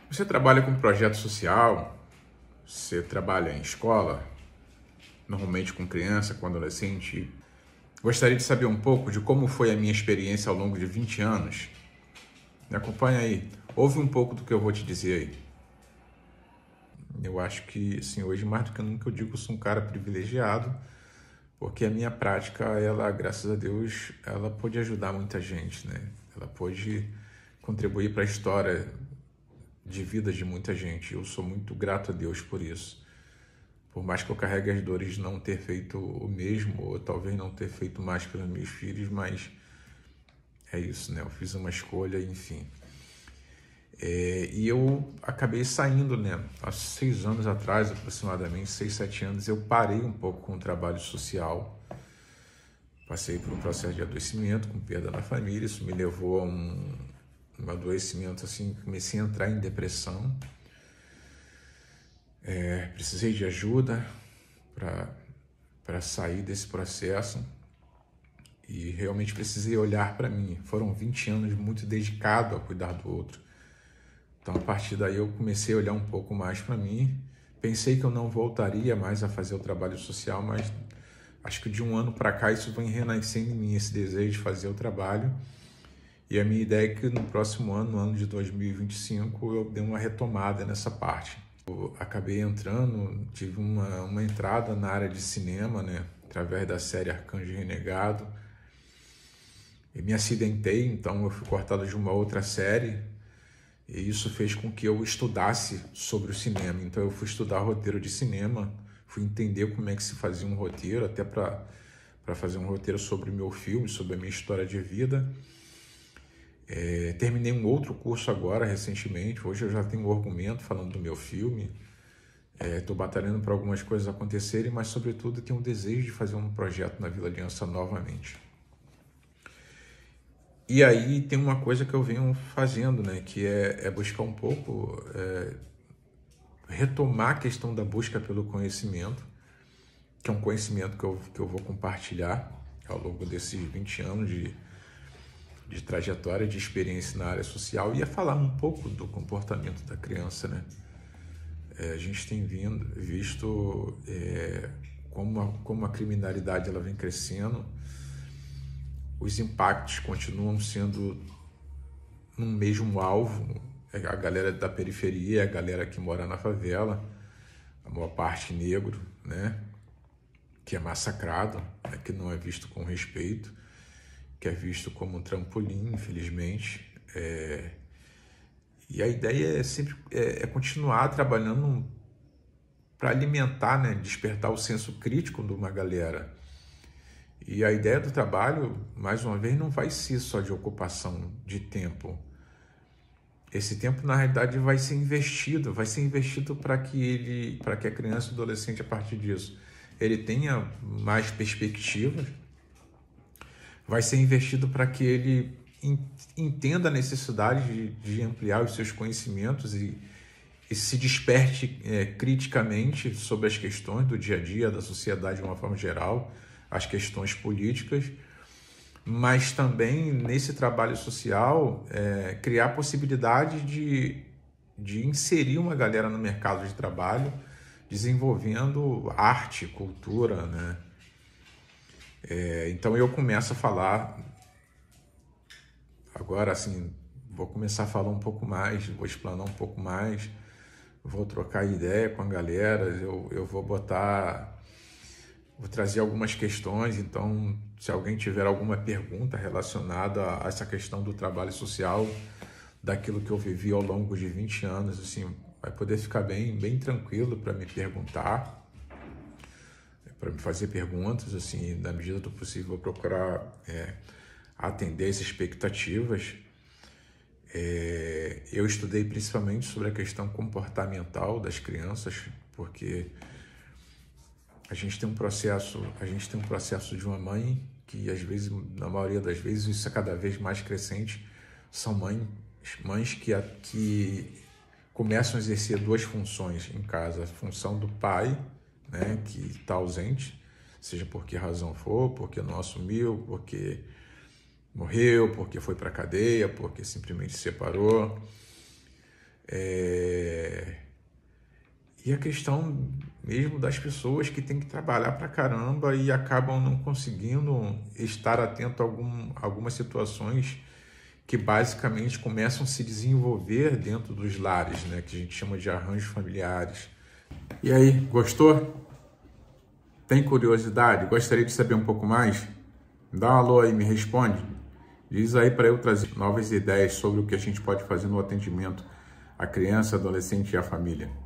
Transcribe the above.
Você trabalha com projeto social, você trabalha em escola, normalmente com criança, com adolescente. Gostaria de saber um pouco de como foi a minha experiência ao longo de 20 anos. Me acompanha aí. Ouve um pouco do que eu vou te dizer aí. Eu acho que, assim, hoje mais do que nunca eu digo que eu sou um cara privilegiado, porque a minha prática, ela, graças a Deus, ela pôde ajudar muita gente, né? Ela pôde contribuir para a história de vida de muita gente. Eu sou muito grato a Deus por isso. Por mais que eu carregue as dores de não ter feito o mesmo, ou talvez não ter feito mais pelos meus filhos, mas é isso, né? Eu fiz uma escolha, enfim. E eu acabei saindo, né? Há 6 anos atrás, aproximadamente, 6, 7 anos, eu parei um pouco com o trabalho social. Passei por um processo de adoecimento, com perda na família. Isso me levou a um adoecimento, assim, comecei a entrar em depressão. Precisei de ajuda para sair desse processo e realmente precisei olhar para mim. Foram 20 anos muito dedicado a cuidar do outro. Então, a partir daí, eu comecei a olhar um pouco mais para mim. Pensei que eu não voltaria mais a fazer o trabalho social, mas acho que de um ano para cá isso vem renascendo em mim, esse desejo de fazer o trabalho. E a minha ideia é que no próximo ano, no ano de 2025, eu dê uma retomada nessa parte. Eu acabei entrando, tive uma entrada na área de cinema, né, através da série Arcanjo Renegado. E me acidentei, então eu fui cortado de uma outra série. E isso fez com que eu estudasse sobre o cinema. Então eu fui estudar roteiro de cinema, fui entender como é que se fazia um roteiro, até para fazer um roteiro sobre o meu filme, sobre a minha história de vida. Terminei um outro curso agora, recentemente. Hoje eu já tenho um argumento falando do meu filme. Estou batalhando para algumas coisas acontecerem, mas sobretudo tenho um desejo de fazer um projeto na Vila Aliança novamente. E aí tem uma coisa que eu venho fazendo, né, que é buscar um pouco, retomar a questão da busca pelo conhecimento, que é um conhecimento que eu vou compartilhar ao longo desses 20 anos de trajetória, de experiência na área social, e é falar um pouco do comportamento da criança, né? A gente tem visto como a criminalidade ela vem crescendo, os impactos continuam sendo no mesmo alvo, a galera da periferia, a galera que mora na favela, a maior parte negro, né, que é massacrado, né, que não é visto com respeito, que é visto como um trampolim, infelizmente. E a ideia é sempre continuar trabalhando para alimentar, né, despertar o senso crítico de uma galera. E a ideia do trabalho, mais uma vez, não vai ser só de ocupação de tempo. Esse tempo, na realidade, vai ser investido para que a criança e o adolescente, a partir disso, ele tenha mais perspectivas, vai ser investido para que ele entenda a necessidade de ampliar os seus conhecimentos e se desperte criticamente sobre as questões do dia a dia, da sociedade de uma forma geral, as questões políticas, mas também nesse trabalho social criar possibilidade de inserir uma galera no mercado de trabalho, desenvolvendo arte, cultura, né? Então eu começo a falar, agora assim, vou começar a falar um pouco mais, vou explanar um pouco mais, vou trocar ideia com a galera, eu vou trazer algumas questões. Então, se alguém tiver alguma pergunta relacionada a essa questão do trabalho social, daquilo que eu vivi ao longo de 20 anos, assim, vai poder ficar bem tranquilo para me perguntar, para me fazer perguntas, assim, na medida do possível, vou procurar atender as expectativas. Eu estudei principalmente sobre a questão comportamental das crianças, porque a gente tem um processo de uma mãe que, às vezes, na maioria das vezes, isso é cada vez mais crescente, são mães que começam a exercer duas funções em casa: a função do pai, né, que está ausente, seja por que razão for, porque não assumiu, porque morreu, porque foi para a cadeia, porque simplesmente se separou. E a questão mesmo das pessoas que têm que trabalhar pra caramba e acabam não conseguindo estar atento a algumas situações que basicamente começam a se desenvolver dentro dos lares, né? Que a gente chama de arranjos familiares. E aí, gostou? Tem curiosidade? Gostaria de saber um pouco mais? Dá um alô aí, me responde. Diz aí para eu trazer novas ideias sobre o que a gente pode fazer no atendimento à criança, adolescente e à família.